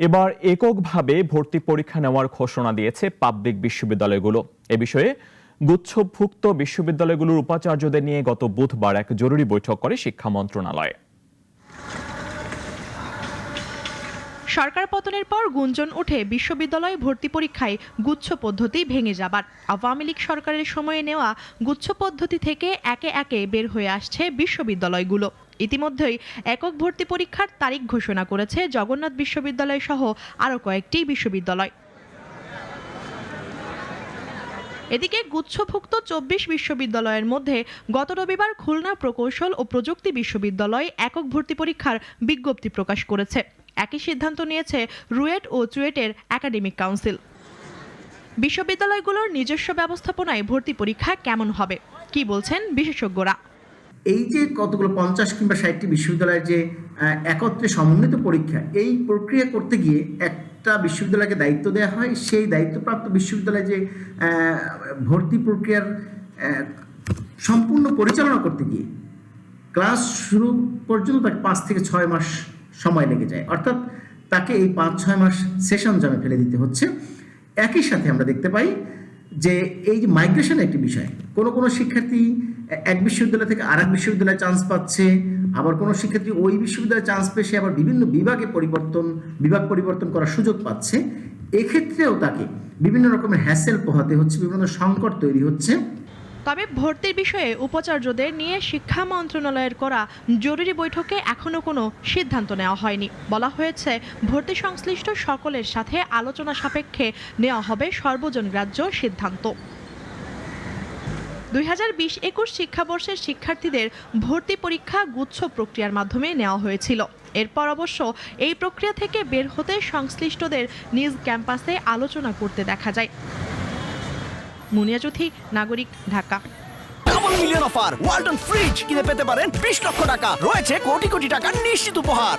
এবার এককভাবে ভর্তি পরীক্ষা নেওয়ার ঘোষণা দিয়েছে পাবলিক বিশ্ববিদ্যালয়গুলো। এ বিষয়ে গুচ্ছভুক্ত বিশ্ববিদ্যালয়গুলোর উপাচার্যদের নিয়ে গত বুধবার এক জরুরি বৈঠক করে শিক্ষা মন্ত্রণালয়। সরকার পতনের পর গুঞ্জন ওঠে বিশ্ববিদ্যালয় ভর্তি পরীক্ষায় গুচ্ছ পদ্ধতি ভেঙে যাবার। আওয়ামী লীগ সরকারের সময়ে নেওয়া গুচ্ছ পদ্ধতি থেকে একে একে বের হয়ে আসছে বিশ্ববিদ্যালয়গুলো। ইতিমধ্যেই একক ভর্তি পরীক্ষার তারিখ ঘোষণা করেছে জগন্নাথ বিশ্ববিদ্যালয় সহ আরও কয়েকটি বিশ্ববিদ্যালয়। এদিকে গুচ্ছভুক্ত ২৪ বিশ্ববিদ্যালয়ের মধ্যে গত রবিবার খুলনা প্রকৌশল ও প্রযুক্তি বিশ্ববিদ্যালয় একক ভর্তি পরীক্ষার বিজ্ঞপ্তি প্রকাশ করেছে। একই সিদ্ধান্ত নিয়েছে রুয়েট ও চুয়েটের একাডেমিক কাউন্সিল। বিশ্ববিদ্যালয়গুলোর নিজস্ব ব্যবস্থাপনায় ভর্তি পরীক্ষা কেমন হবে, কি বলছেন বিশেষজ্ঞরা? এই যে কতগুলো ৫০ কিংবা ৬০টি বিশ্ববিদ্যালয়ের যে একত্রে সমন্বিত পরীক্ষা, এই প্রক্রিয়া করতে গিয়ে একটা বিশ্ববিদ্যালয়কে দায়িত্ব দেওয়া হয়। সেই দায়িত্বপ্রাপ্ত বিশ্ববিদ্যালয়ে যে ভর্তি প্রক্রিয়ার সম্পূর্ণ পরিচালনা করতে গিয়ে ক্লাস শুরু পর্যন্ত তাকে ৫ থেকে ৬ মাস সময় লেগে যায়। অর্থাৎ তাকে এই ৫-৬ মাস সেশন জামে ফেলে দিতে হচ্ছে। একই সাথে আমরা দেখতে পাই যে এই যে মাইগ্রেশন একটি বিষয়, কোনো শিক্ষার্থী এক বিশ্ববিদ্যালয় থেকে আরেক বিশ্ববিদ্যালয়ে চান্স পাচ্ছে, আবার কোনো শিক্ষার্থী ওই বিশ্ববিদ্যালয়ে চান্স পেয়ে সে আবার বিভিন্ন বিভাগ পরিবর্তন করার সুযোগ পাচ্ছে। এক্ষেত্রেও তাকে বিভিন্ন রকমের হ্যাসেল পোহাতে হচ্ছে, বিভিন্ন সংকট তৈরি হচ্ছে। তবে ভর্তির বিষয়ে উপাচার্যদের নিয়ে শিক্ষা মন্ত্রণালয়ের করা জরুরি বৈঠকে এখনো কোনো সিদ্ধান্ত নেওয়া হয়নি। বলা হয়েছে ভর্তি সংশ্লিষ্ট সকলের সাথে আলোচনা সাপেক্ষে নেওয়া হবে সর্বজনগ্রাহ্য সিদ্ধান্ত। ২০২০-২১ শিক্ষাবর্ষের শিক্ষার্থীদের ভর্তি পরীক্ষা গুচ্ছ প্রক্রিয়ার মাধ্যমে নেওয়া হয়েছিল। এরপর অবশ্য এই প্রক্রিয়া থেকে বের হতে সংশ্লিষ্টদের নিজ ক্যাম্পাসে আলোচনা করতে দেখা যায়। মুনিয়া চৌধুরী, নাগরিক, Dhaka. Double million offer Walton fridge কিনে পেতে পারেন ২০ লক্ষ টাকা, রয়েছে কোটি কোটি টাকার নিশ্চিত উপহার।